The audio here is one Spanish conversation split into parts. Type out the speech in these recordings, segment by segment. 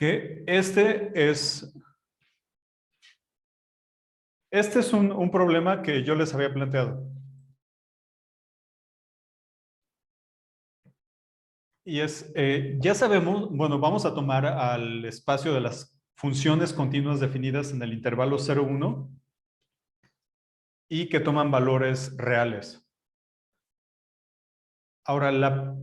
que este es un problema que yo les había planteado. Y ya sabemos, bueno, vamos a tomar al espacio de las funciones continuas definidas en el intervalo 0, 1 y que toman valores reales. Ahora,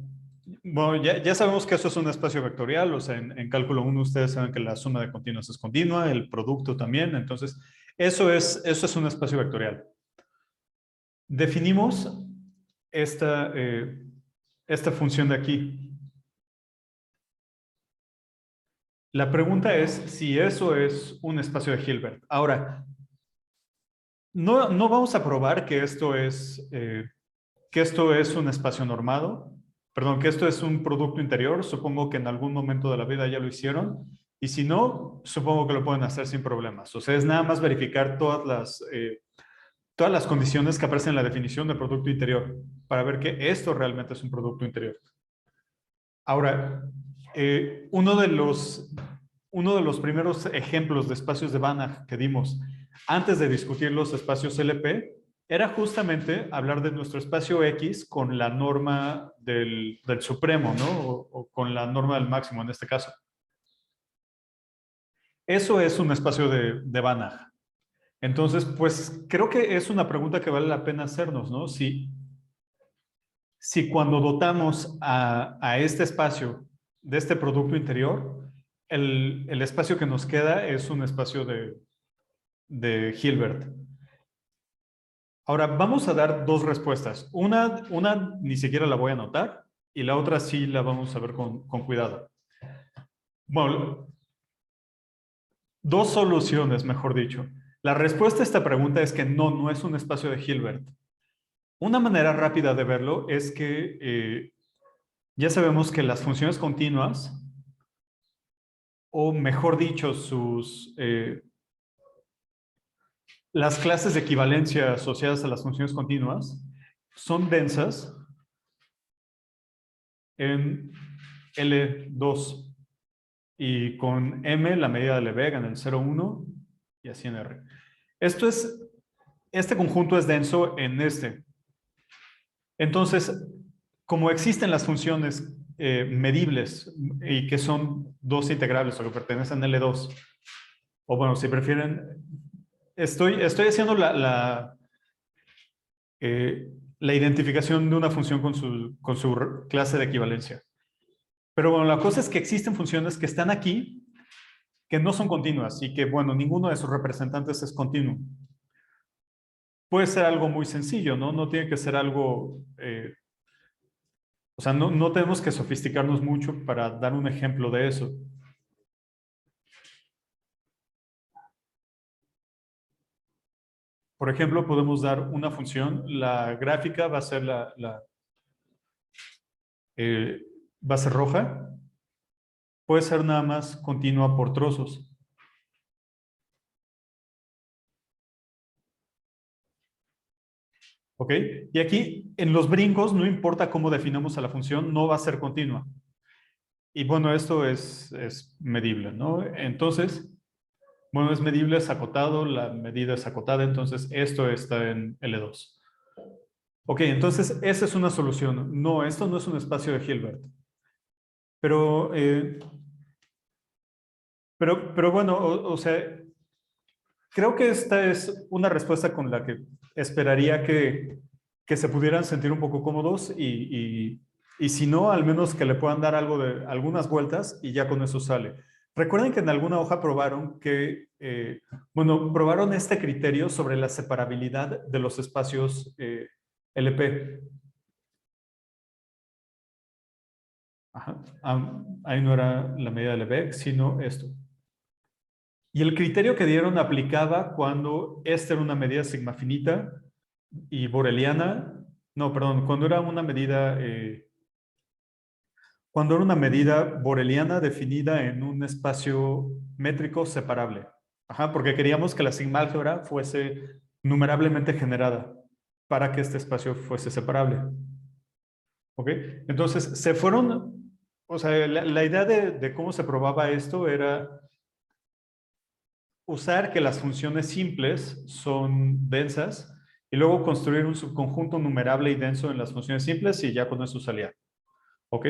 bueno, ya sabemos que eso es un espacio vectorial, o sea, en cálculo 1 ustedes saben que la suma de continuos es continua, el producto también, entonces eso es un espacio vectorial. Definimos esta función de aquí. La pregunta es si eso es un espacio de Hilbert. Ahora, no vamos a probar que esto es un espacio normado, perdón, que esto es un producto interior. Supongo que en algún momento de la vida ya lo hicieron. Y si no, supongo que lo pueden hacer sin problemas. O sea, es nada más verificar todas las condiciones que aparecen en la definición de producto interior para ver que esto realmente es un producto interior. Ahora, uno de los primeros ejemplos de espacios de Banach que dimos antes de discutir los espacios LP era justamente hablar de nuestro espacio X con la norma del supremo, ¿no? O con la norma del máximo en este caso. Eso es un espacio de Banach. Entonces, pues creo que es una pregunta que vale la pena hacernos, ¿no? Si cuando dotamos a este espacio de este producto interior, el espacio que nos queda es un espacio de Hilbert. Ahora, vamos a dar dos respuestas. Una ni siquiera la voy a anotar y la otra sí la vamos a ver con cuidado. Bueno, dos soluciones, mejor dicho. La respuesta a esta pregunta es que no es un espacio de Hilbert. Una manera rápida de verlo es que ya sabemos que las funciones continuas, o mejor dicho, las clases de equivalencia asociadas a las funciones continuas, son densas en L2 y con M la medida de Lebesgue en el 0, 1 y así en R. Este conjunto es denso en este. Entonces, como existen las funciones medibles y que son dos integrables o que pertenecen a L2, o bueno, si prefieren, estoy haciendo la identificación de una función con su clase de equivalencia. Pero bueno, la cosa es que existen funciones que están aquí que no son continuas y que, bueno, ninguno de sus representantes es continuo. Puede ser algo muy sencillo, ¿no? No tiene que ser algo... o sea, no tenemos que sofisticarnos mucho para dar un ejemplo de eso. Por ejemplo, podemos dar una función. La gráfica va a ser va a ser roja. Puede ser nada más continua por trozos. ¿Ok? Y aquí, en los brincos, no importa cómo definamos a la función, no va a ser continua. Y bueno, esto es medible, ¿no? Entonces, bueno, es medible, es acotado, la medida es acotada, entonces esto está en L2. Ok, entonces esa es una solución. No, esto no es un espacio de Hilbert. Pero bueno, o sea, creo que esta es una respuesta con la que esperaría que se pudieran sentir un poco cómodos y si no, al menos que le puedan dar algunas vueltas y ya con eso sale. Recuerden que en alguna hoja probaron probaron este criterio sobre la separabilidad de los espacios LP. Ajá. Ahí no era la medida de Lebesgue, sino esto. Y el criterio que dieron aplicaba cuando esta era una medida sigma finita y boreliana, no, perdón, cuando era una medida boreliana definida en un espacio métrico separable. Ajá, porque queríamos que la sigma álgebra fuese numerablemente generada para que este espacio fuese separable. ¿Ok? Entonces, se fueron o sea, la idea de cómo se probaba esto era usar que las funciones simples son densas y luego construir un subconjunto numerable y denso en las funciones simples y ya con eso salía. ¿Ok?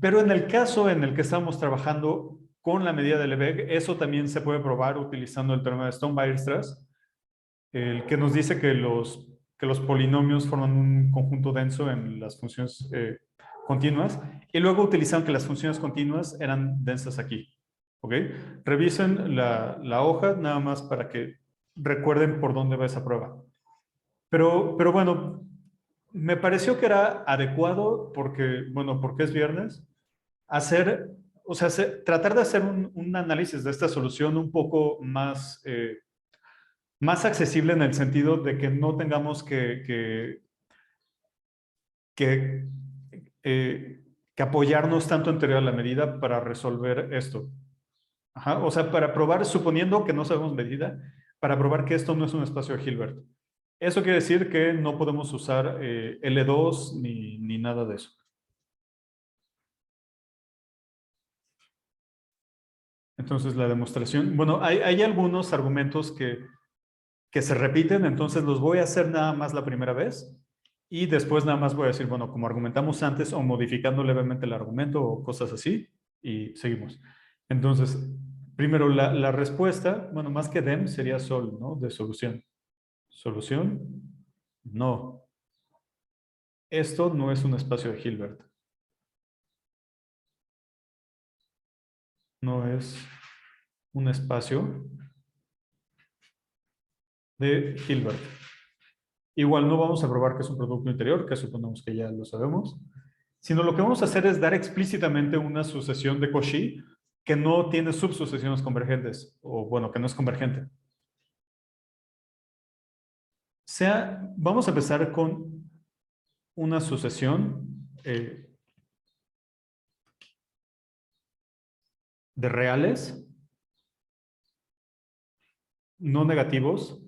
Pero en el caso en el que estamos trabajando con la medida de Lebesgue, eso también se puede probar utilizando el teorema de Stone-Weierstrass, el que nos dice que los polinomios forman un conjunto denso en las funciones continuas, y luego utilizando que las funciones continuas eran densas aquí. ¿Ok? Revisen la hoja nada más para que recuerden por dónde va esa prueba. Pero bueno, me pareció que era adecuado porque, bueno, porque es viernes, hacer, o sea, tratar de hacer un análisis de esta solución un poco más, más accesible en el sentido de que no tengamos que, que apoyarnos tanto en teoría de la medida para resolver esto. Ajá, o sea, para probar, suponiendo que no sabemos medida, para probar que esto no es un espacio de Hilbert. Eso quiere decir que no podemos usar L2 ni nada de eso. Entonces, la demostración, bueno, hay algunos argumentos que se repiten, entonces los voy a hacer nada más la primera vez y después nada más voy a decir, bueno, como argumentamos antes o modificando levemente el argumento o cosas así y seguimos. Entonces, primero la respuesta, bueno, más que dem sería sol, ¿no? De solución. Solución, no. Esto no es un espacio de Hilbert. No es un espacio de Hilbert. Igual no vamos a probar que es un producto interior, que suponemos que ya lo sabemos, sino lo que vamos a hacer es dar explícitamente una sucesión de Cauchy que no tiene subsucesiones convergentes, o bueno, que no es convergente. Vamos a empezar con una sucesión de reales no negativos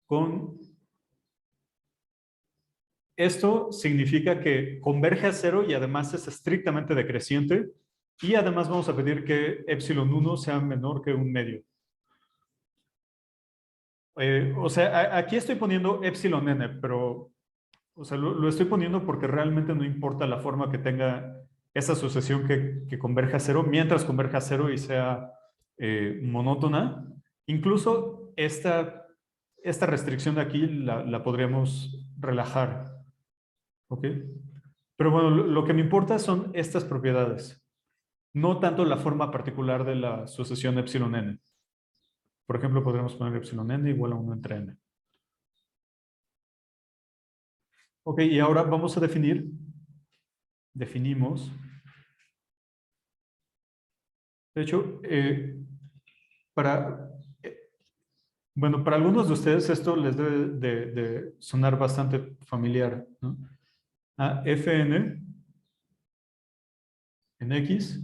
con... Esto significa que converge a cero y además es estrictamente decreciente y además vamos a pedir que epsilon 1 sea menor que un medio. O sea, aquí estoy poniendo epsilon n, pero o sea, lo estoy poniendo porque realmente no importa la forma que tenga esa sucesión que converja a cero, mientras converja a cero y sea monótona. Incluso esta restricción de aquí la podríamos relajar. ¿Ok? Pero bueno, lo que me importa son estas propiedades, no tanto la forma particular de la sucesión epsilon n. Por ejemplo, podríamos poner epsilon n igual a 1 entre n. Ok, y ahora vamos a definimos, de hecho, para, eh, bueno, para algunos de ustedes esto les debe de sonar bastante familiar, ¿no? A Fn en X,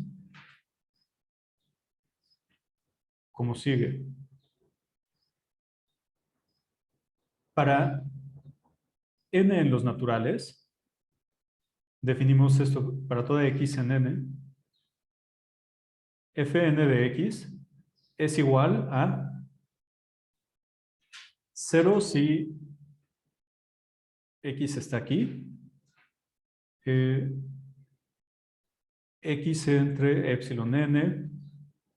como sigue. Para n en los naturales, definimos esto para toda X en n, Fn de X es igual a 0 si X está aquí, eh, X entre epsilon n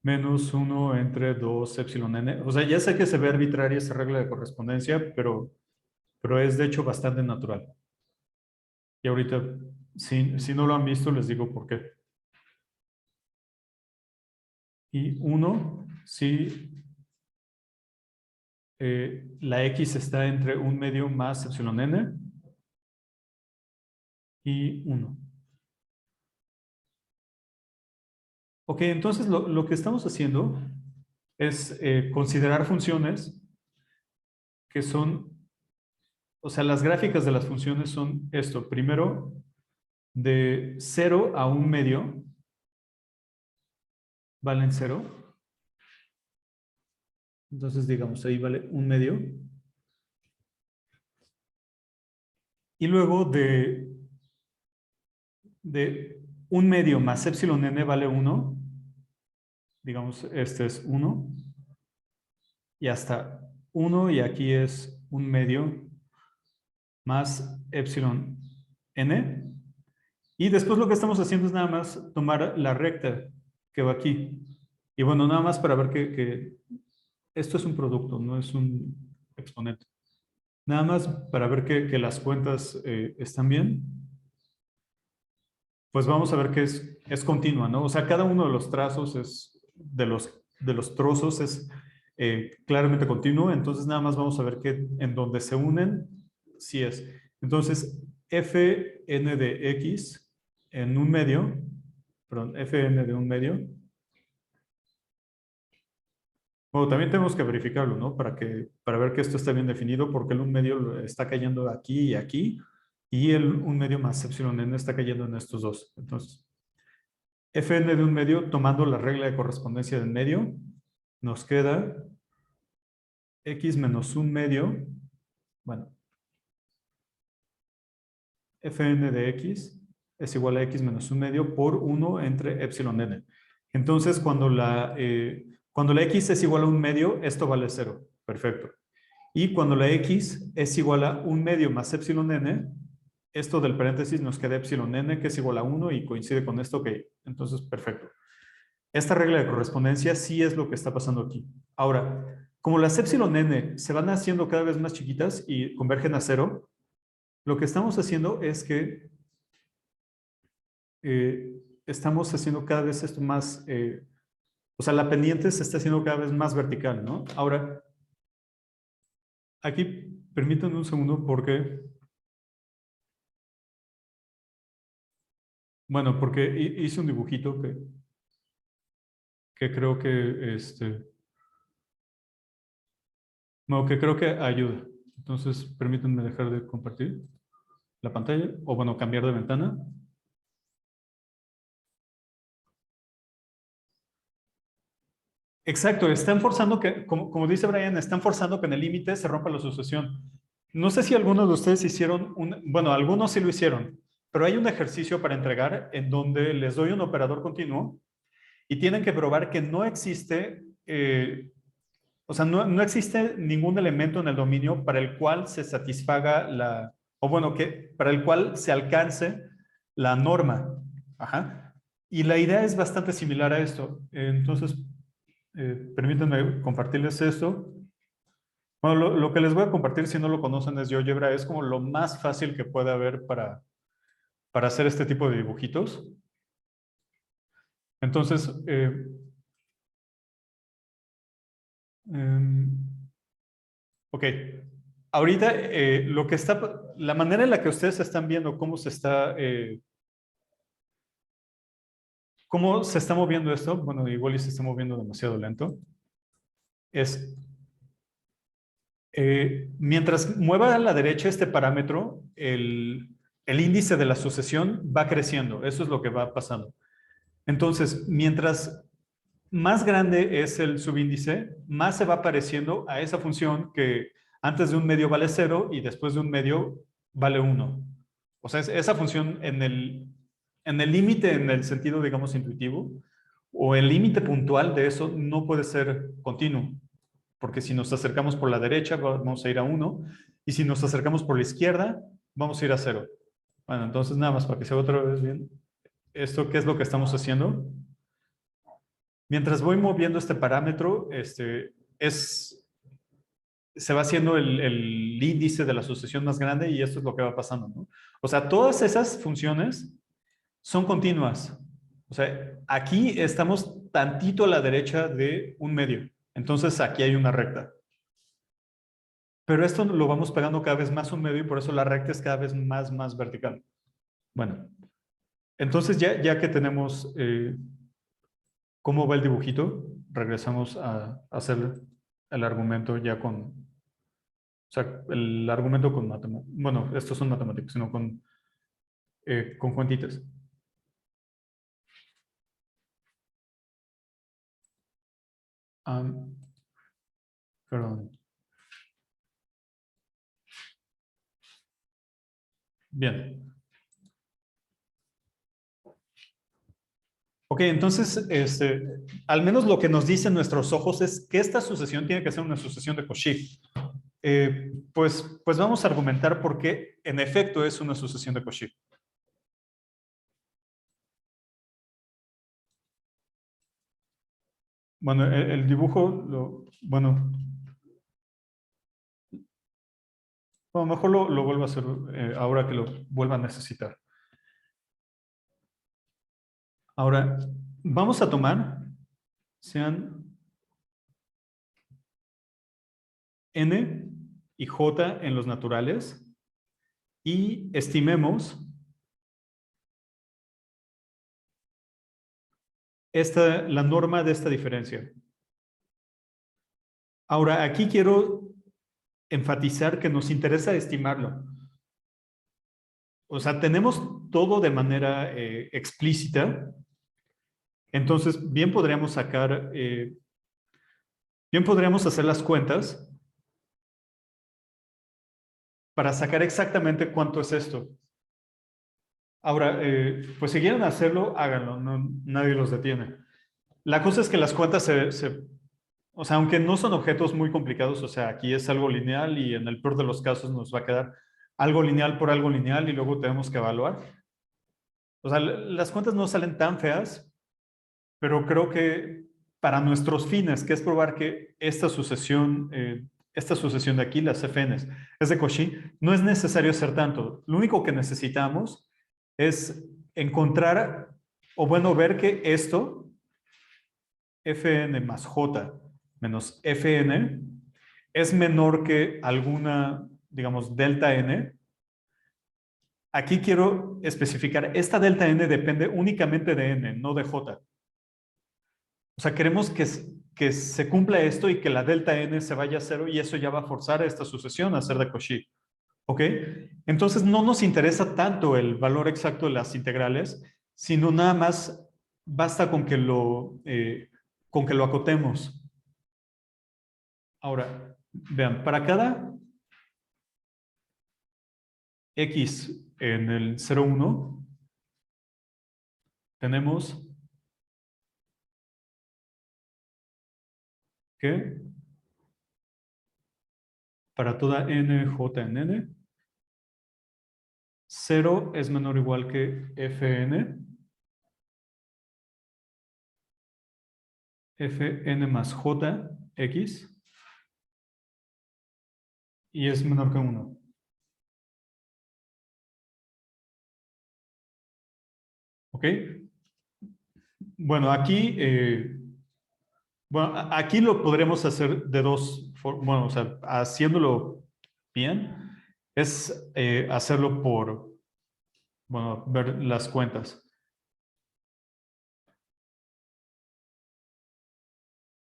menos 1 entre 2 epsilon n. O sea, ya sé que se ve arbitraria esa regla de correspondencia, pero es de hecho bastante natural. Y ahorita, si no lo han visto, les digo por qué. Y 1 si la X está entre un medio más epsilon n y 1. Ok, entonces lo que estamos haciendo es considerar funciones que son, o sea, las gráficas de las funciones son esto. Primero, de 0 a un medio, valen 0. Entonces, digamos, ahí vale un medio. Y luego de un medio más epsilon n vale 1, digamos, este es 1, y hasta 1, y aquí es un medio más epsilon n. Y después lo que estamos haciendo es nada más tomar la recta que va aquí. Y bueno, nada más para ver que esto es un producto, no es un exponente. Nada más para ver que las cuentas están bien. Pues vamos a ver que es continua, ¿no? O sea, cada uno de los trazos de los trozos es claramente continuo, entonces nada más vamos a ver que en donde se unen, sí es. Entonces, Fn de x en un medio, perdón, Fn de un medio, bueno, también tenemos que verificarlo, ¿no? Para ver que esto está bien definido, porque el un medio está cayendo aquí y aquí, y el un medio más epsilon n está cayendo en estos dos. Entonces, Fn de un medio, tomando la regla de correspondencia del medio, nos queda x menos un medio, bueno, Fn de x es igual a x menos un medio por 1 entre epsilon n. Entonces, cuando la x es igual a un medio, esto vale 0. Perfecto. Y cuando la x es igual a un medio más epsilon n, esto del paréntesis nos queda epsilon n, que es igual a 1 y coincide con esto, ok. Entonces, perfecto. Esta regla de correspondencia sí es lo que está pasando aquí. Ahora, como las epsilon n se van haciendo cada vez más chiquitas y convergen a 0, lo que estamos haciendo es que estamos haciendo cada vez esto más, o sea, la pendiente se está haciendo cada vez más vertical, ¿no? Ahora, aquí permítanme un segundo porque, bueno, porque hice un dibujito que creo que, no, que creo que ayuda. Entonces, permítanme dejar de compartir la pantalla, o bueno, cambiar de ventana. Exacto, están forzando que, como dice Brian, están forzando que en el límite se rompa la sucesión. No sé si algunos de ustedes hicieron bueno, algunos sí lo hicieron, pero hay un ejercicio para entregar en donde les doy un operador continuo y tienen que probar que no existe, o sea, no existe ningún elemento en el dominio para el cual se satisfaga o bueno, para el cual se alcance la norma. Ajá. Y la idea es bastante similar a esto. Entonces, permítanme compartirles esto. Bueno, lo que les voy a compartir, si no lo conocen, es GeoGebra. Es como lo más fácil que puede haber para hacer este tipo de dibujitos. Entonces, em, ok. Ahorita, la manera en la que ustedes están viendo cómo se está moviendo esto, bueno, igual y se está moviendo demasiado lento, es mientras mueva a la derecha este parámetro, el índice de la sucesión va creciendo. Eso es lo que va pasando. Entonces, mientras más grande es el subíndice, más se va pareciendo a esa función que antes de un medio vale 0 y después de un medio vale 1. O sea, esa función en el límite, en el sentido, digamos, intuitivo, o el límite puntual de eso no puede ser continuo. Porque si nos acercamos por la derecha, vamos a ir a 1, y si nos acercamos por la izquierda, vamos a ir a 0. Bueno, entonces nada más para que se vea otra vez bien. ¿Esto qué es lo que estamos haciendo? Mientras voy moviendo este parámetro, se va haciendo el índice de la sucesión más grande y esto es lo que va pasando, ¿no? O sea, todas esas funciones son continuas. O sea, aquí estamos tantito a la derecha de un medio. Entonces aquí hay una recta. Pero esto lo vamos pegando cada vez más un medio y por eso la recta es cada vez más vertical. Bueno, entonces ya que tenemos cómo va el dibujito, regresamos a hacer el argumento ya o sea, el argumento con matemáticas. Bueno, estos son matemáticos, sino con cuentitas. Perdón. Bien. Ok, entonces, al menos lo que nos dicen nuestros ojos es que esta sucesión tiene que ser una sucesión de Cauchy. Pues vamos a argumentar por qué en efecto es una sucesión de Cauchy. Bueno, el dibujo, bueno, mejor lo vuelvo a hacer ahora que lo vuelva a necesitar. Ahora, vamos a tomar, sean n y j en los naturales y estimemos la norma de esta diferencia. Ahora, aquí quiero enfatizar que nos interesa estimarlo. O sea, tenemos todo de manera explícita. Entonces, bien podríamos hacer las cuentas para sacar exactamente cuánto es esto. Ahora, pues si quieren hacerlo, háganlo, nadie los detiene. La cosa es que las cuentas o sea, aunque no son objetos muy complicados, o sea, aquí es algo lineal y en el peor de los casos nos va a quedar algo lineal por algo lineal y luego tenemos que evaluar. O sea, las cuentas no salen tan feas, pero creo que para nuestros fines, que es probar que esta sucesión de aquí, las FNs, es de Cauchy, no es necesario hacer tanto. Lo único que necesitamos es encontrar, o bueno, ver que esto, Fn más J menos Fn, es menor que alguna, digamos, delta n. Aquí quiero especificar, esta delta n depende únicamente de n, no de j. O sea, queremos que se cumpla esto y que la delta n se vaya a cero y eso ya va a forzar a esta sucesión a ser de Cauchy. ¿Ok? Entonces no nos interesa tanto el valor exacto de las integrales, sino nada más basta con que lo acotemos. Ahora, vean, para cada x en el 0,1 tenemos que para toda n, j en n, 0 es menor o igual que fn, fn más jx, y es menor que 1. ¿Ok? Bueno, aquí lo podremos hacer de dos formas. Bueno, o sea, haciéndolo bien, es hacerlo bueno, ver las cuentas.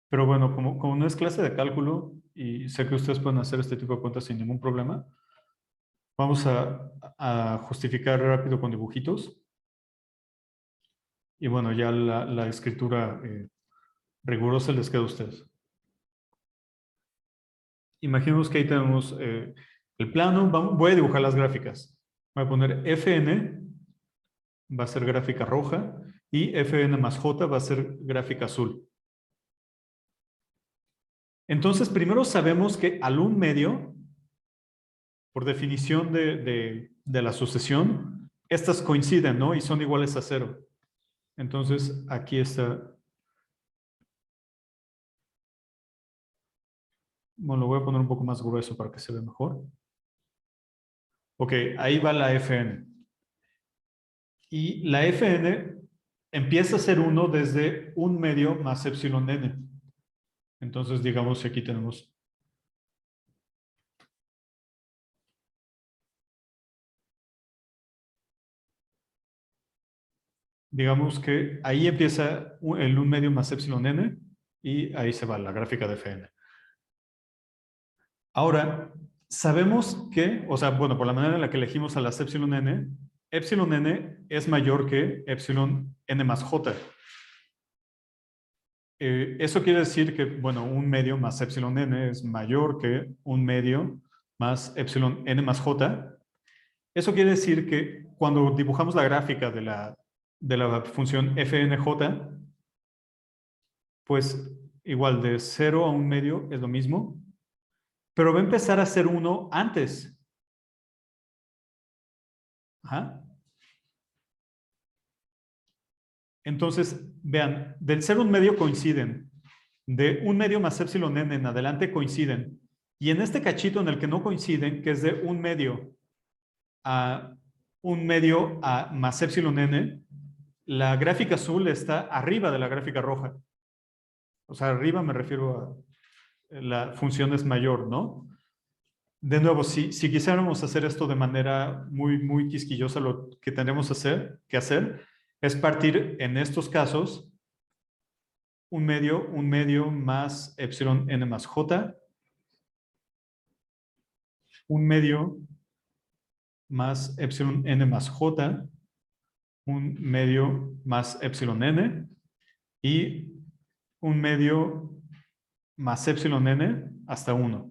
Pero bueno, como no es clase de cálculo, y sé que ustedes pueden hacer este tipo de cuentas sin ningún problema, vamos a justificar rápido con dibujitos. Y bueno, ya la escritura rigurosa les queda a ustedes. Imaginemos que ahí tenemos el plano. Voy a dibujar las gráficas. Voy a poner Fn, va a ser gráfica roja, y Fn más J va a ser gráfica azul. Entonces, primero sabemos que al 1 medio, por definición de la sucesión, estas coinciden, ¿no? Y son iguales a 0. Entonces, aquí está. Bueno, lo voy a poner un poco más grueso para que se vea mejor. Ok, ahí va la Fn. Y la Fn empieza a ser 1 desde 1 medio más epsilon n. Entonces, digamos que aquí tenemos. Digamos que ahí empieza el 1 medio más epsilon n y ahí se va la gráfica de Fn. Ahora, sabemos que, o sea, bueno, por la manera en la que elegimos a las epsilon n es mayor que epsilon n más j. Eso quiere decir que, bueno, 1 medio más epsilon n es mayor que 1 medio más epsilon n más j. Eso quiere decir que cuando dibujamos la gráfica de la función fnj, pues igual de 0 a 1/2 es lo mismo, pero va a empezar a ser 1 antes. Ajá. Entonces, vean, del 0 a 1/2 coinciden. De 1/2 más epsilon n en adelante coinciden. Y en este cachito en el que no coinciden, que es de 1/2 a 1/2 a más epsilon n, la gráfica azul está arriba de la gráfica roja. O sea, arriba me refiero a la función es mayor, ¿no? De nuevo, si quisiéramos hacer esto de manera muy quisquillosa, lo que tendremos que hacer es partir en estos casos 1/2 más epsilon n más j, 1/2 más epsilon n más j, 1/2 más epsilon n y 1/2 más epsilon n hasta 1.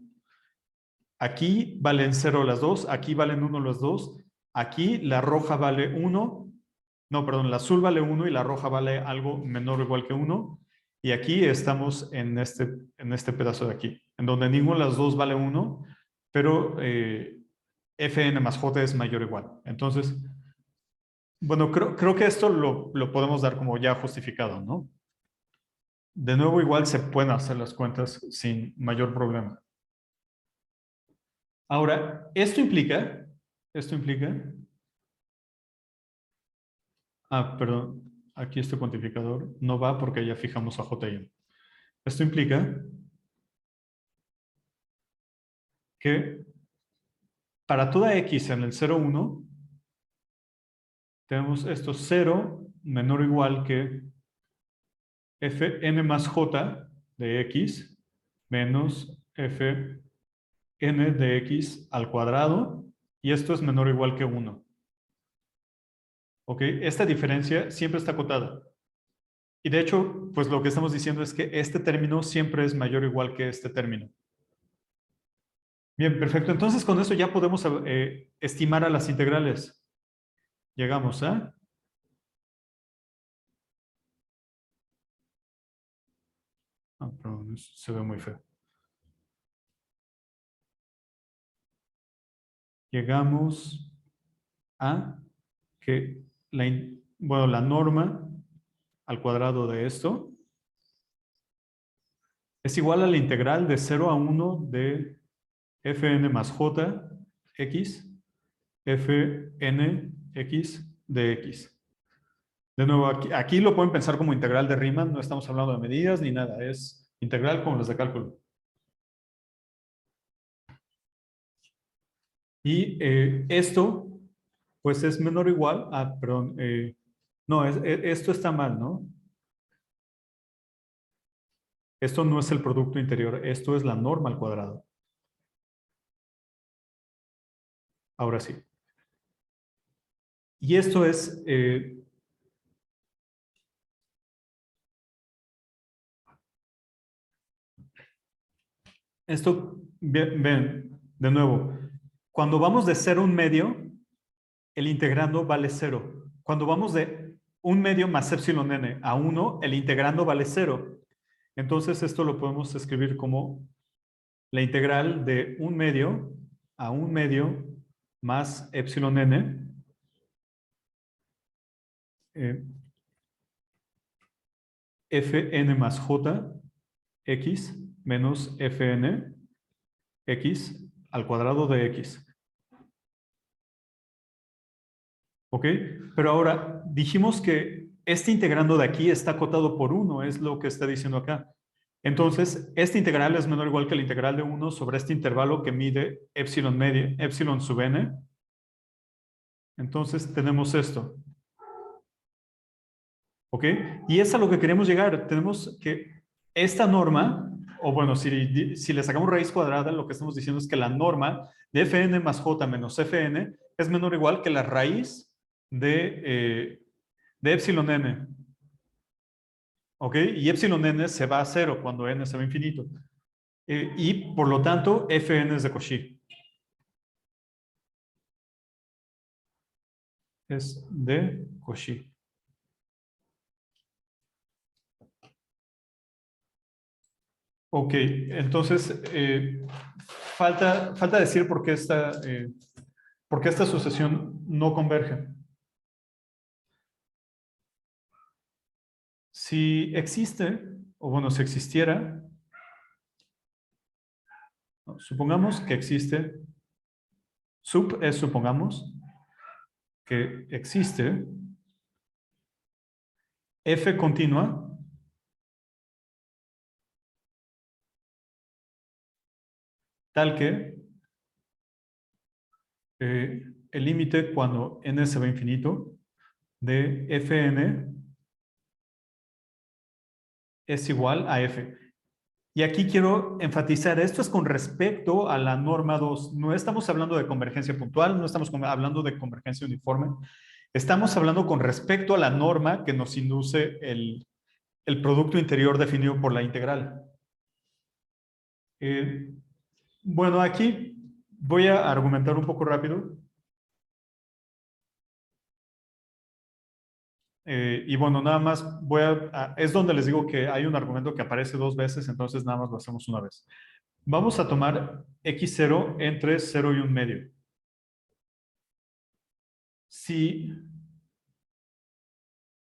Aquí valen 0 las dos, aquí valen 1 las dos, aquí la roja vale 1, no, perdón, la azul vale 1 y la roja vale algo menor o igual que 1. Y aquí estamos en este pedazo de aquí, en donde ninguna de las dos vale 1, pero fn más j es mayor o igual. Entonces, bueno, creo que esto lo podemos dar como ya justificado, ¿no? De nuevo, igual se pueden hacer las cuentas sin mayor problema. Ahora, esto implica, perdón, aquí este cuantificador no va porque ya fijamos a j y n. Esto implica que para toda x en el 0, 1, tenemos esto 0 menor o igual que fn más j de x menos fn de x al cuadrado, y esto es menor o igual que 1. ¿Ok? Esta diferencia siempre está acotada. Y de hecho, pues lo que estamos diciendo es que este término siempre es mayor o igual que este término. Bien, perfecto. Entonces con eso ya podemos estimar a las integrales. Llegamos a... perdón, se ve muy feo. Llegamos a que la norma al cuadrado de esto es igual a la integral de 0 a 1 de fn más j x fn x de x. De nuevo, aquí lo pueden pensar como integral de Riemann, no estamos hablando de medidas ni nada, es integral como las de cálculo. Y esto, pues es menor o igual perdón, no, esto está mal, ¿no? Esto no es el producto interior, esto es la norma al cuadrado. Ahora sí. Y esto es... esto, ven, de nuevo, cuando vamos de 0 a 1/2, el integrando vale 0. Cuando vamos de 1/2 más epsilon n a 1, el integrando vale 0. Entonces esto lo podemos escribir como la integral de 1/2 a 1/2 más epsilon n fn más j x menos fn x al cuadrado de x. ¿Ok? Pero ahora dijimos que este integrando de aquí está acotado por 1, es lo que está diciendo acá. Entonces, este integral es menor o igual que el integral de 1 sobre este intervalo que mide epsilon media, epsilon sub n. Entonces, tenemos esto. ¿Ok? Y es a lo que queremos llegar. Tenemos que esta norma, o bueno, si le sacamos raíz cuadrada, lo que estamos diciendo es que la norma de fn más j menos fn es menor o igual que la raíz de epsilon n. ¿Ok? Y epsilon n se va a 0 cuando n se va a infinito. Y por lo tanto, fn es de Cauchy. Es de Cauchy. Ok, entonces falta decir por qué esta sucesión no converge. Si existe, o bueno, si existiera, ¿no? Supongamos que existe, supongamos que existe f continua tal que el límite cuando n se va a infinito de fn es igual a f. Y aquí quiero enfatizar, esto es con respecto a la norma 2. No estamos hablando de convergencia puntual, no estamos hablando de convergencia uniforme. Estamos hablando con respecto a la norma que nos induce el producto interior definido por la integral. Eh, bueno, aquí voy a argumentar un poco rápido. Y bueno, nada más es donde les digo que hay un argumento que aparece dos veces, entonces nada más lo hacemos una vez. Vamos a tomar x0 entre 0 y 1 medio. Si,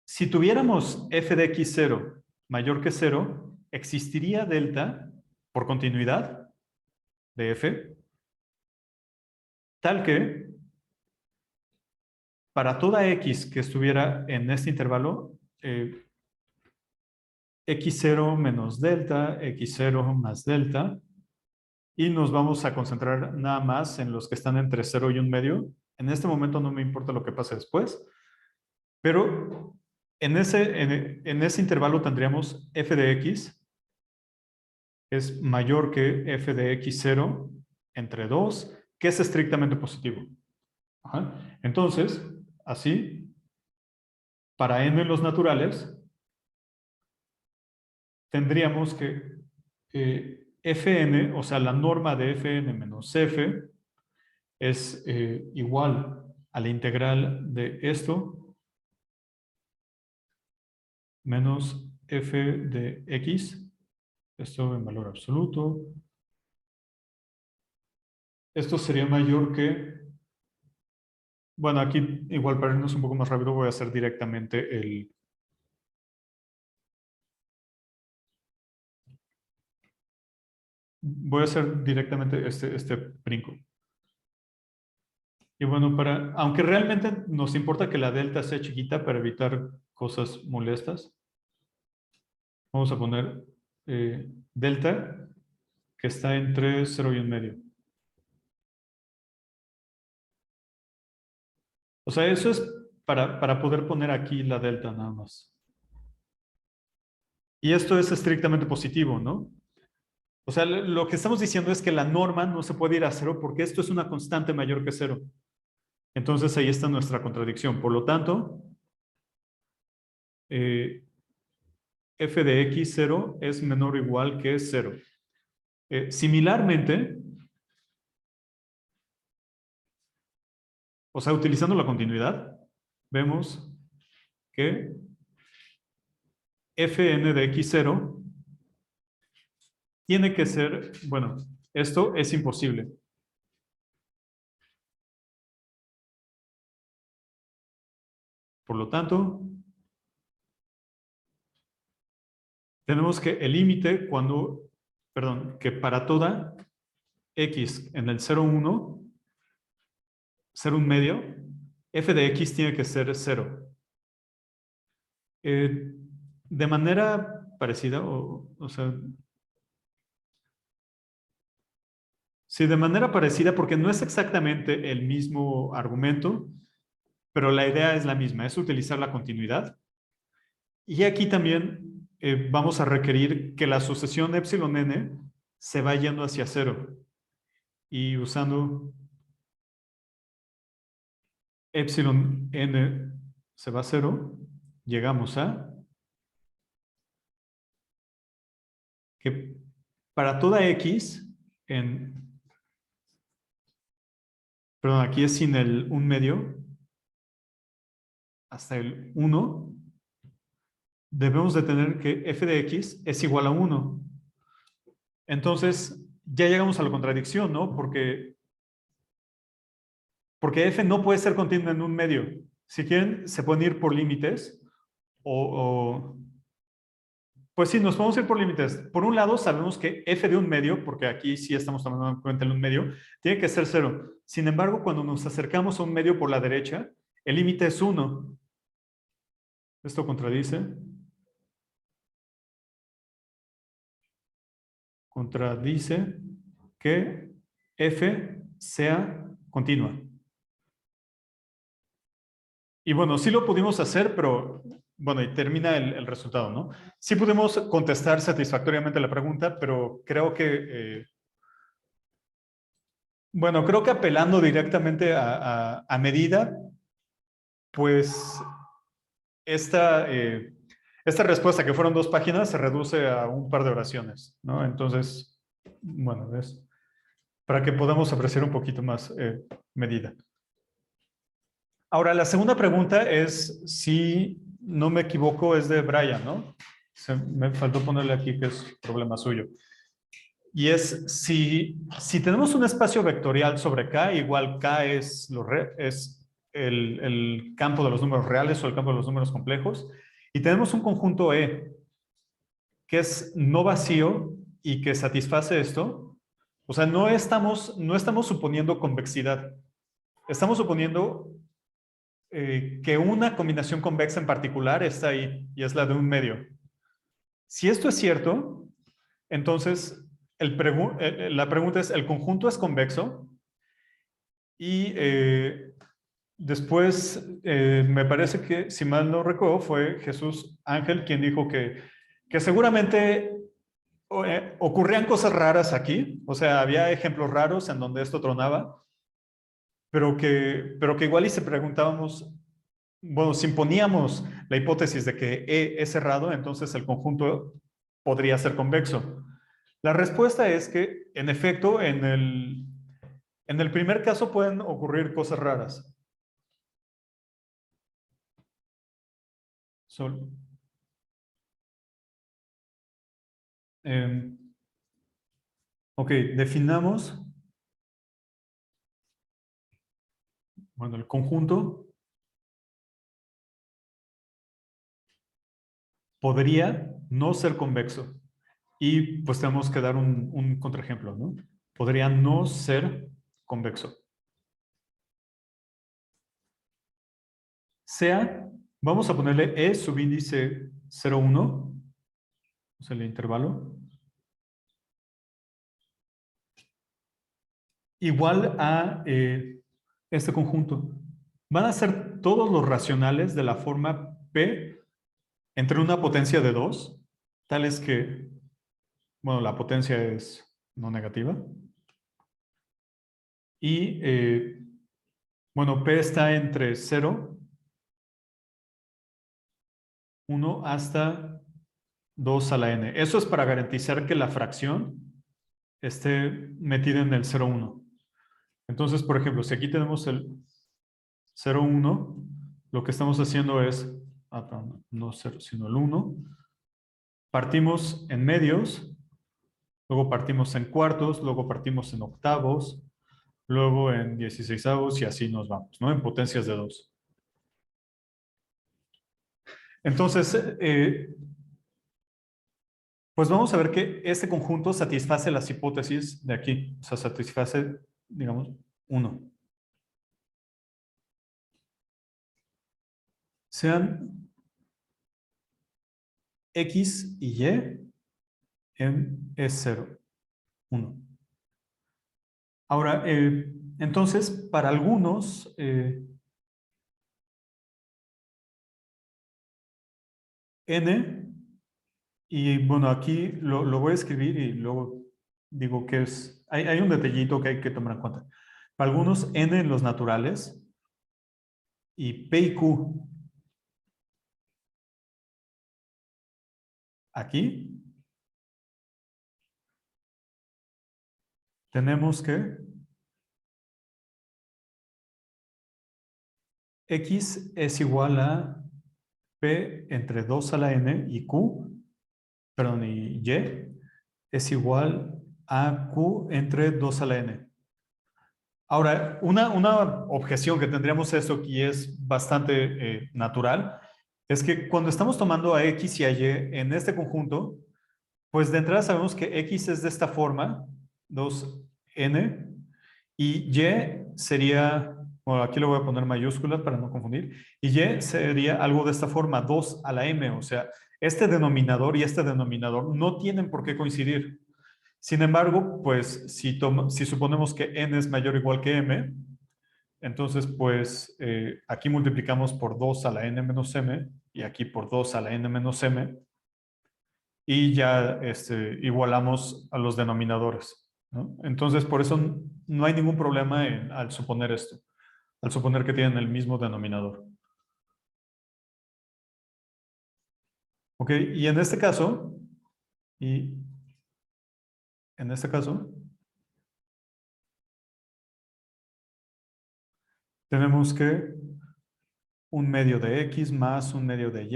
si tuviéramos f de x0 mayor que 0, existiría delta por continuidad de f, tal que para toda x que estuviera en este intervalo, x0 menos delta, x0 más delta, y nos vamos a concentrar nada más en los que están entre 0 y 1 medio. En este momento no me importa lo que pase después, pero en ese intervalo tendríamos f de x es mayor que f de x0 entre 2, que es estrictamente positivo. Ajá. Entonces, así, para n los naturales, tendríamos que fn, o sea, la norma de fn menos f, es igual a la integral de esto menos f de x, esto en valor absoluto. Esto sería mayor que, bueno, aquí igual para irnos un poco más rápido voy a hacer directamente voy a hacer directamente este brinco. Y bueno, aunque realmente nos importa que la delta sea chiquita para evitar cosas molestas, vamos a poner delta que está entre 0 y 1 medio. O sea, eso es para poder poner aquí la delta nada más. Y esto es estrictamente positivo, ¿no? O sea, lo que estamos diciendo es que la norma no se puede ir a 0 porque esto es una constante mayor que 0. Entonces ahí está nuestra contradicción. Por lo tanto, f de x0 es menor o igual que 0. Similarmente, o sea, utilizando la continuidad, vemos que fn de x0 tiene que ser, bueno, esto es imposible. Por lo tanto, tenemos que el límite que para toda x en el 0, 1, 0, 1 medio, f de x tiene que ser 0. De manera parecida, o sea, sí, de manera parecida, porque no es exactamente el mismo argumento, pero la idea es la misma, es utilizar la continuidad. Y aquí también vamos a requerir que la sucesión epsilon n se vaya yendo hacia 0. Y usando epsilon n se va a 0, llegamos a que para toda x perdón, aquí es sin el 1 medio, hasta el 1, debemos de tener que f de x es igual a 1. Entonces, ya llegamos a la contradicción, ¿no? Porque f no puede ser continua en un medio. Si quieren, se pueden ir por límites o pues sí, nos podemos ir por límites. Por un lado, sabemos que f de un medio, porque aquí sí estamos tomando en cuenta el un medio, tiene que ser 0. Sin embargo, cuando nos acercamos a un medio por la derecha, el límite es 1. Esto contradice. Contradice que f sea continua. Y bueno, sí lo pudimos hacer, pero bueno, y termina el resultado, ¿no? Sí pudimos contestar satisfactoriamente la pregunta, pero creo que, bueno, creo que apelando directamente a medida, pues esta respuesta, que fueron 2 páginas, se reduce a un par de oraciones, ¿no? Entonces, bueno, es para que podamos apreciar un poquito más medida. Ahora, la segunda pregunta es, si no me equivoco, es de Brian, ¿no? Me faltó ponerle aquí que es problema suyo. Y es, si tenemos un espacio vectorial sobre K, igual K es, es el campo de los números reales o el campo de los números complejos, y tenemos un conjunto E que es no vacío y que satisface esto, o sea, no estamos suponiendo convexidad, estamos suponiendo que una combinación convexa en particular está ahí y es la de un medio. Si esto es cierto, entonces la pregunta es, ¿el conjunto es convexo? Y después me parece que, si mal no recuerdo, fue Jesús Ángel quien dijo que seguramente ocurrían cosas raras aquí, o sea, había ejemplos raros en donde esto tronaba, pero que igual y se preguntábamos, bueno, si imponíamos la hipótesis de que E es cerrado, entonces el conjunto podría ser convexo. La respuesta es que, en efecto, en el primer caso pueden ocurrir cosas raras. Eh, ok, definamos, bueno, el conjunto podría no ser convexo. Y pues tenemos que dar un contraejemplo, ¿no? Podría no ser convexo. Sea, vamos a ponerle E subíndice 0,1, es el intervalo, igual a este conjunto. Van a ser todos los racionales de la forma P entre una potencia de 2, tales que, bueno, la potencia es no negativa. Y, bueno, P está entre 0, 1 hasta 2 a la n. Eso es para garantizar que la fracción esté metida en el 0,1. Entonces, por ejemplo, si aquí tenemos el 0,1, lo que estamos haciendo es, no 0, sino el 1. Partimos en medios, luego partimos en cuartos, luego partimos en octavos, luego en 16avos y así nos vamos, ¿no? En potencias de 2. Entonces, pues vamos a ver que este conjunto satisface las hipótesis de aquí. O sea, satisface, digamos, 1. Sean X y Y en E0, 1. Ahora, entonces, para algunos, N, y bueno, aquí lo voy a escribir y luego digo que es, hay un detallito que hay que tomar en cuenta. Para algunos, N en los naturales y P y Q aquí, tenemos que X es igual a P entre 2 a la N y Q, perdón, y Y es igual a Q entre 2 a la N. Ahora, una objeción que tendríamos a esto aquí es bastante natural, es que cuando estamos tomando a X y a Y en este conjunto, pues de entrada sabemos que X es de esta forma, 2N, y Y sería, bueno, aquí lo voy a poner mayúsculas para no confundir, y Y sería algo de esta forma, 2 a la M, o sea, este denominador y este denominador no tienen por qué coincidir. Sin embargo, pues si suponemos que N es mayor o igual que M, entonces pues aquí multiplicamos por 2 a la N menos M y aquí por 2 a la N menos M y ya igualamos a los denominadores, ¿no? Entonces, por eso no hay ningún problema al suponer esto, al suponer que tienen el mismo denominador. ¿Ok? Y y en este caso, tenemos que un medio de X más un medio de Y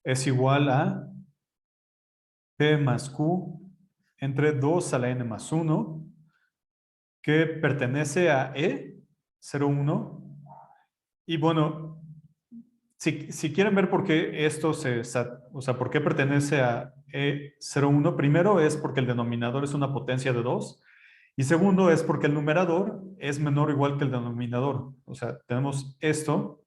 es igual a P más Q entre 2 a la N más 1, que pertenece a E01. Y bueno, si quieren ver por qué o sea, por qué pertenece a E01, primero es porque el denominador es una potencia de 2, y segundo es porque el numerador es menor o igual que el denominador. O sea, tenemos esto,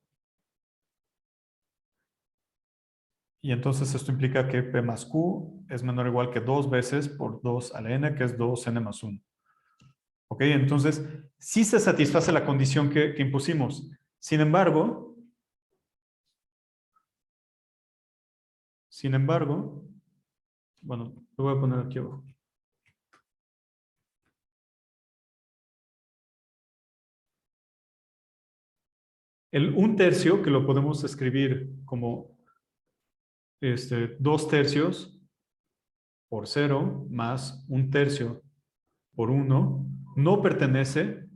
y entonces esto implica que P más Q es menor o igual que 2 veces por 2 a la N, que es 2N más 1. ¿Ok? Entonces, sí se satisface la condición que impusimos. Sin embargo, bueno, lo voy a poner aquí abajo. El 1/3, que lo podemos escribir como 2/3 por 0 más 1/3 por 1, no pertenece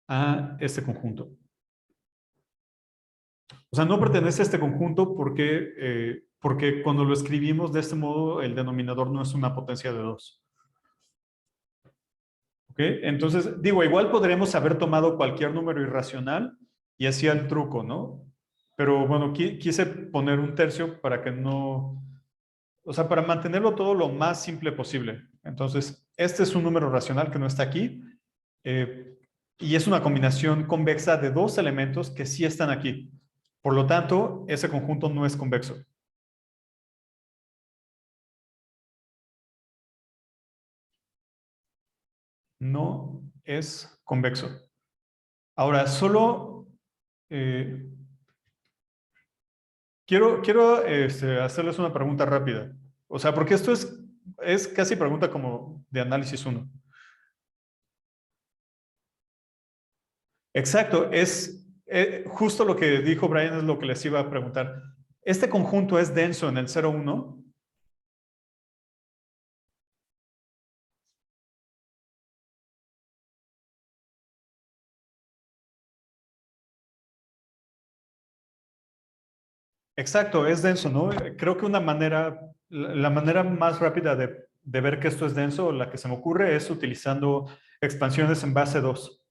a este conjunto. O sea, no pertenece a este conjunto porque cuando lo escribimos de este modo, el denominador no es una potencia de 2. ¿Ok? Entonces, digo, igual podremos haber tomado cualquier número irracional y hacía el truco, ¿no? Pero bueno, quise poner 1/3 para que no, o sea, para mantenerlo todo lo más simple posible. Entonces, este es un número racional que no está aquí, eh, y es una combinación convexa de dos elementos que sí están aquí. Por lo tanto, ese conjunto no es convexo. No es convexo. Ahora, solo eh, quiero hacerles una pregunta rápida. O sea, porque esto es casi pregunta como de análisis 1. Exacto, es justo lo que dijo Brian, es lo que les iba a preguntar. ¿Este conjunto es denso en el 0,1? Exacto, es denso, ¿no? Creo que la manera más rápida de ver que esto es denso, la que se me ocurre, es utilizando expansiones en base 2.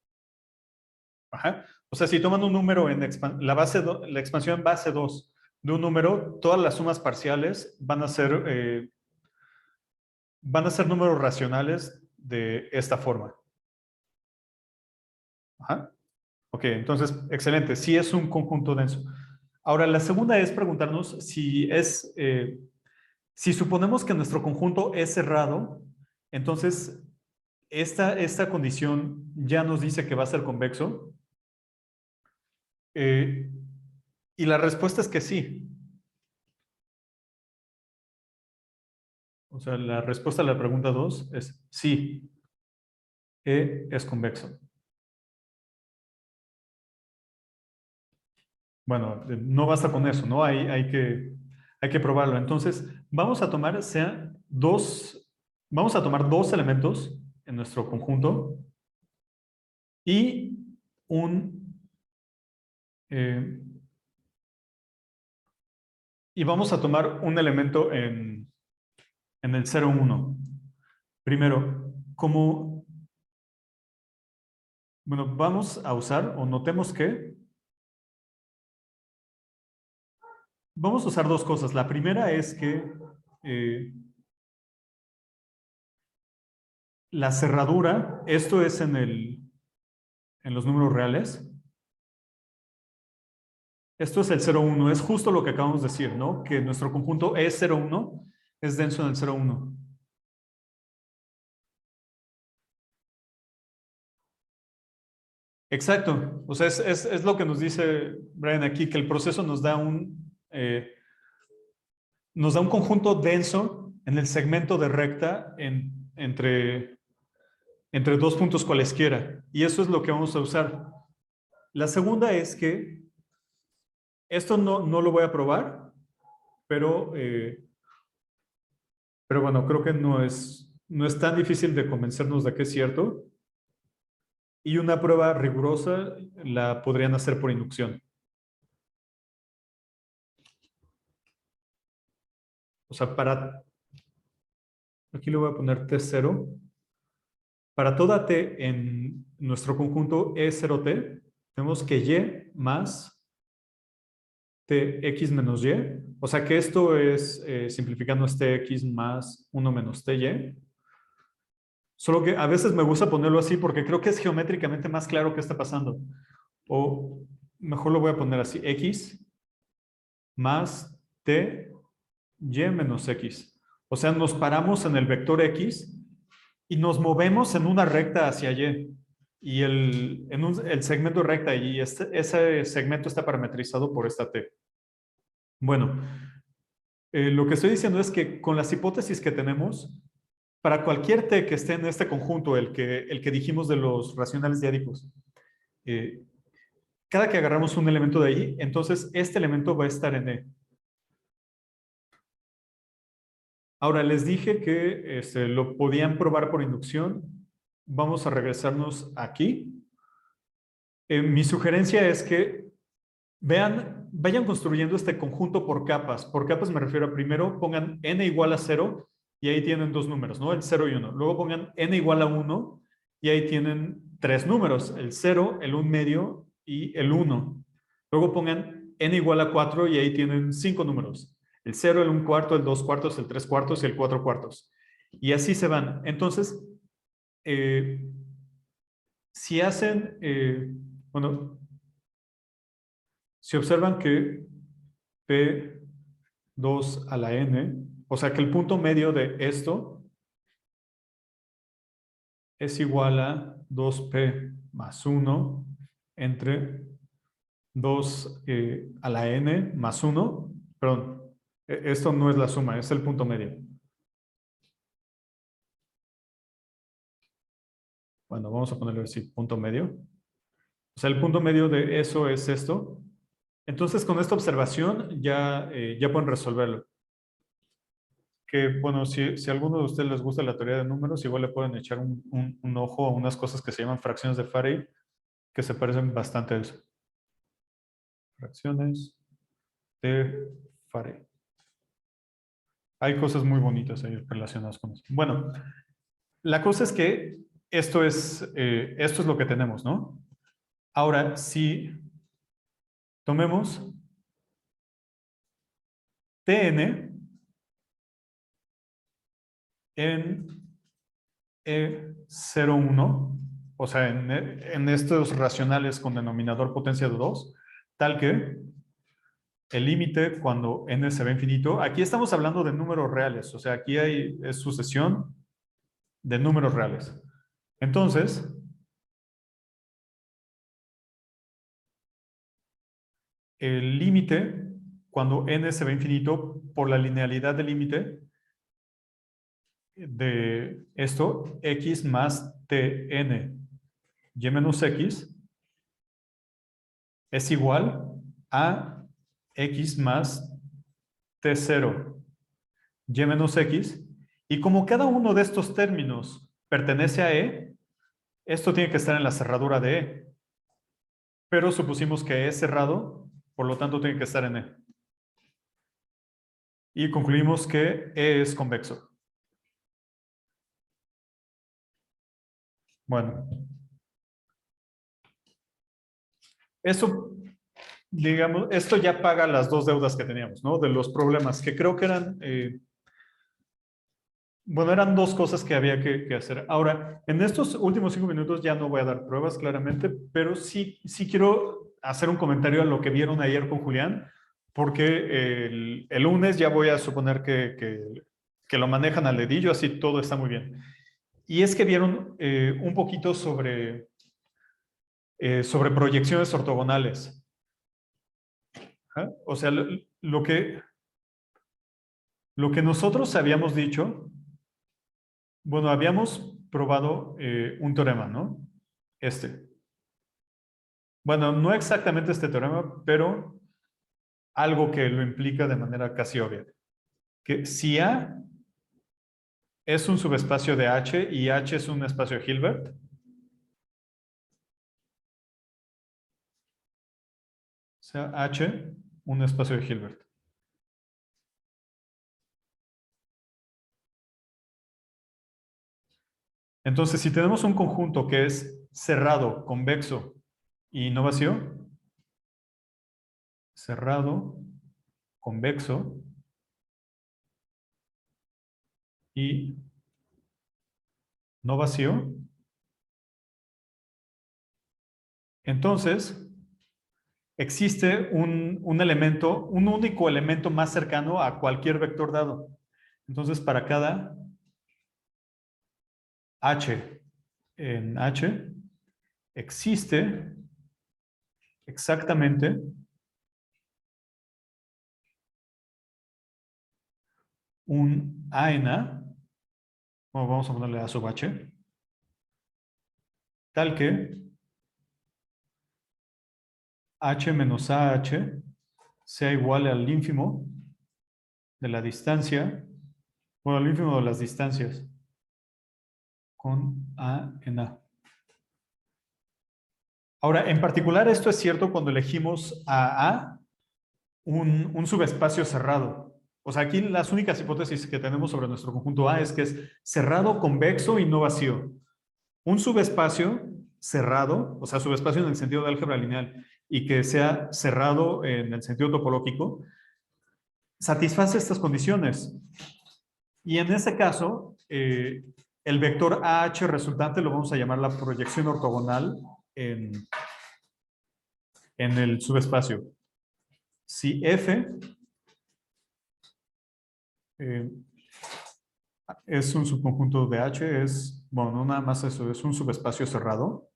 Ajá. O sea, si toman un número en la expansión en base 2 de un número, todas las sumas parciales van a ser números racionales de esta forma. Ajá. Ok, entonces, excelente. Sí es un conjunto denso. Ahora, la segunda es preguntarnos si suponemos que nuestro conjunto es cerrado, entonces esta condición ya nos dice que va a ser convexo. Eh, y la respuesta es que sí. O sea, la respuesta a la pregunta 2 es sí, E es convexo. Bueno, no basta con eso, ¿no? Hay que probarlo. Entonces, vamos a tomar dos elementos en nuestro conjunto y un, eh, y vamos a tomar un elemento en el 0, 1. Primero, como, bueno, vamos a usar, o notemos que, vamos a usar dos cosas. La primera es que la cerradura, esto es en los números reales. Esto es el 0, 1. Es justo lo que acabamos de decir, ¿no? Que nuestro conjunto es 0, 1, es denso en el 0, 1. Exacto. O sea, es lo que nos dice Brian aquí, que el proceso nos da un conjunto denso en el segmento de recta entre dos puntos cualesquiera. Y eso es lo que vamos a usar. La segunda es que esto no lo voy a probar, pero bueno, creo que no es tan difícil de convencernos de que es cierto. Y una prueba rigurosa la podrían hacer por inducción. O sea, aquí le voy a poner T0. Para toda T en nuestro conjunto E0T, tenemos que Y más Tx menos Y. O sea que esto es, simplificando, es Tx más 1 menos Ty. Solo que a veces me gusta ponerlo así porque creo que es geométricamente más claro qué está pasando. O mejor lo voy a poner así, X más Ty menos X. O sea, nos paramos en el vector X y nos movemos en una recta hacia Y. Y el segmento recta y ese segmento está parametrizado por esta T. Bueno, lo que estoy diciendo es que con las hipótesis que tenemos, para cualquier T que esté en este conjunto, el que dijimos de los racionales diádicos, eh, cada que agarramos un elemento de ahí, entonces este elemento va a estar en E. Ahora, les dije que lo podían probar por inducción. Vamos a regresarnos aquí. Mi sugerencia es que vayan construyendo este conjunto por capas. Por capas me refiero a primero pongan n igual a 0 y ahí tienen dos números, ¿no? El 0 y 1. Luego pongan n igual a 1 y ahí tienen tres números, el 0, el 1 medio y el 1. Luego pongan n igual a 4 y ahí tienen cinco números, el 0, el 1 cuarto, el 2 cuartos, el 3 cuartos y el 4 cuartos. Y así se van. Entonces, eh, si hacen, bueno, si observan que P2 a la n, o sea que el punto medio de esto es igual a 2P más 1 entre 2 a la n más 1. Perdón, esto no es la suma, es el punto medio. Bueno, vamos a ponerlo así, punto medio. O sea, el punto medio de eso es esto. Entonces, con esta observación ya pueden resolverlo. Que, bueno, si a alguno de ustedes les gusta la teoría de números, igual le pueden echar un ojo a unas cosas que se llaman fracciones de Faraday, que se parecen bastante a eso. Fracciones de Faraday. Hay cosas muy bonitas ahí relacionadas con eso. Bueno, la cosa es que esto es lo que tenemos, ¿no? Ahora, si tomemos Tn en E01, o sea, en estos racionales con denominador potencia de 2, tal que el límite cuando n se va infinito, aquí estamos hablando de números reales, o sea, aquí es sucesión de números reales. Entonces, el límite cuando n se va infinito, por la linealidad del límite de esto, x más tn y menos x es igual a x más t0 y menos x. Y como cada uno de estos términos pertenece a E, esto tiene que estar en la cerradura de E. Pero supusimos que E es cerrado, por lo tanto tiene que estar en E. Y concluimos que E es convexo. Bueno, eso, digamos, esto ya paga las dos deudas que teníamos, ¿no? De los problemas, que creo que eran, bueno, eran dos cosas que había que hacer. Ahora, en estos últimos 5 minutos ya no voy a dar pruebas, claramente, pero sí quiero hacer un comentario a lo que vieron ayer con Julián, porque el lunes ya voy a suponer que lo manejan al dedillo, así todo está muy bien. Y es que vieron un poquito sobre proyecciones ortogonales. ¿Ah? O sea, lo que nosotros habíamos dicho, bueno, habíamos probado un teorema, ¿no? Este. Bueno, no exactamente este teorema, pero algo que lo implica de manera casi obvia. Que si A es un subespacio de H y H es un espacio de Hilbert, o sea, H, un espacio de Hilbert. Entonces, si tenemos un conjunto que es cerrado, convexo y no vacío, cerrado, convexo y no vacío, entonces existe un elemento, un único elemento más cercano a cualquier vector dado. Entonces, para cada H en H, existe exactamente un A en A, bueno, vamos a ponerle A sub H, tal que H menos AH sea igual al ínfimo de la distancia, bueno, al ínfimo de las distancias con A en A. Ahora, en particular, esto es cierto cuando elegimos a A un subespacio cerrado. O sea, aquí las únicas hipótesis que tenemos sobre nuestro conjunto A es que es cerrado, convexo y no vacío. Un subespacio cerrado, o sea, subespacio en el sentido de álgebra lineal y que sea cerrado en el sentido topológico, satisface estas condiciones. Y en ese caso, el vector AH resultante lo vamos a llamar la proyección ortogonal en, en el subespacio. Si F eh, es un subconjunto de H, es, bueno, no nada más eso, es un subespacio cerrado.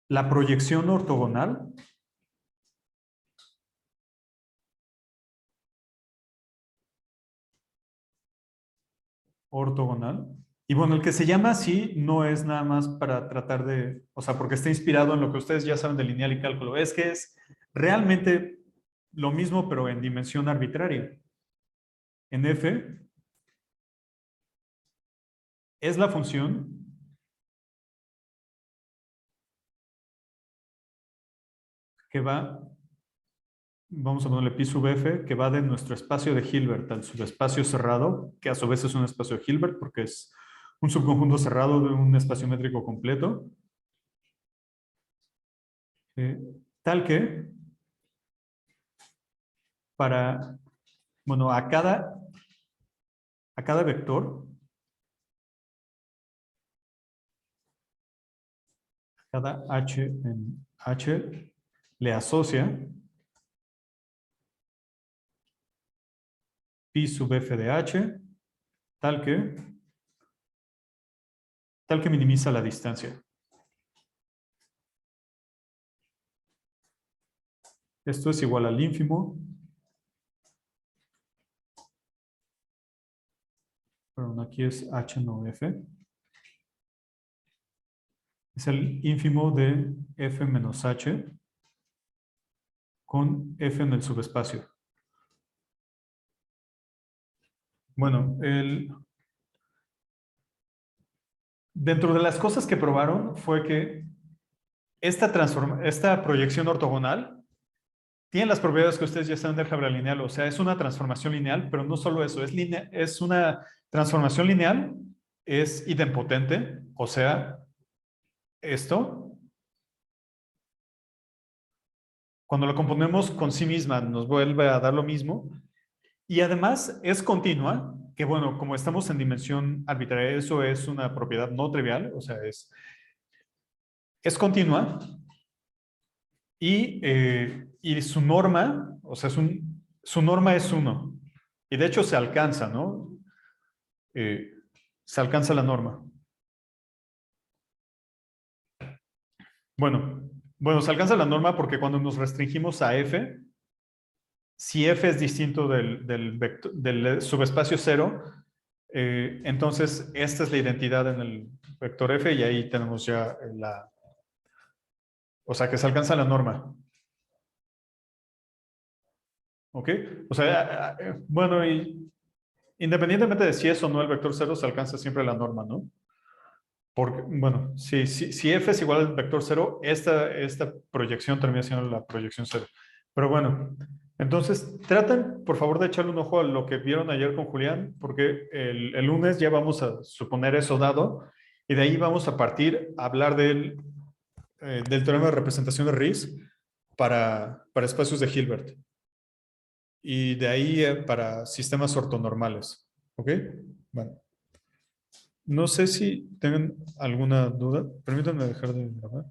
La proyección ortogonal y bueno, el que se llama así no es nada más para tratar de, o sea, porque está inspirado en lo que ustedes ya saben de lineal y cálculo, es que es realmente lo mismo, pero en dimensión arbitraria. En F es la función que va, vamos a ponerle pi sub f, que va de nuestro espacio de Hilbert al subespacio cerrado, que a su vez es un espacio de Hilbert porque es un subconjunto cerrado de un espacio métrico completo, eh, tal que para, bueno, a cada vector, cada h en h le asocia pi sub f de h, tal que, tal que minimiza la distancia. Esto es igual al ínfimo, perdón, aquí es h no f, es el ínfimo de f menos h con f en el subespacio. Bueno, dentro de las cosas que probaron fue que esta proyección ortogonal tiene las propiedades que ustedes ya saben del álgebra lineal, o sea, es una transformación lineal, pero no solo eso, es una transformación lineal, es idempotente, o sea, esto, cuando lo componemos con sí misma, nos vuelve a dar lo mismo, y además es continua, que bueno, como estamos en dimensión arbitraria, eso es una propiedad no trivial, o sea, es continua, y su norma, o sea, su norma es 1. Y de hecho se alcanza, ¿no? Eh, Se alcanza la norma. Bueno, se alcanza la norma porque cuando nos restringimos a f, si f es distinto del subespacio 0, entonces esta es la identidad en el vector f y ahí tenemos ya o sea, que se alcanza la norma. ¿Ok? O sea, bueno, y independientemente de si es o no el vector 0, se alcanza siempre la norma, ¿no? Porque, bueno, si f es igual al vector 0, esta proyección termina siendo la proyección 0. Pero bueno, entonces traten, por favor, de echarle un ojo a lo que vieron ayer con Julián, porque el lunes ya vamos a suponer eso dado, y de ahí vamos a partir a hablar del teorema de representación de Riesz para espacios de Hilbert. Y de ahí para sistemas ortonormales. ¿Ok? Bueno. No sé si tengan alguna duda. Permítanme dejar de grabar.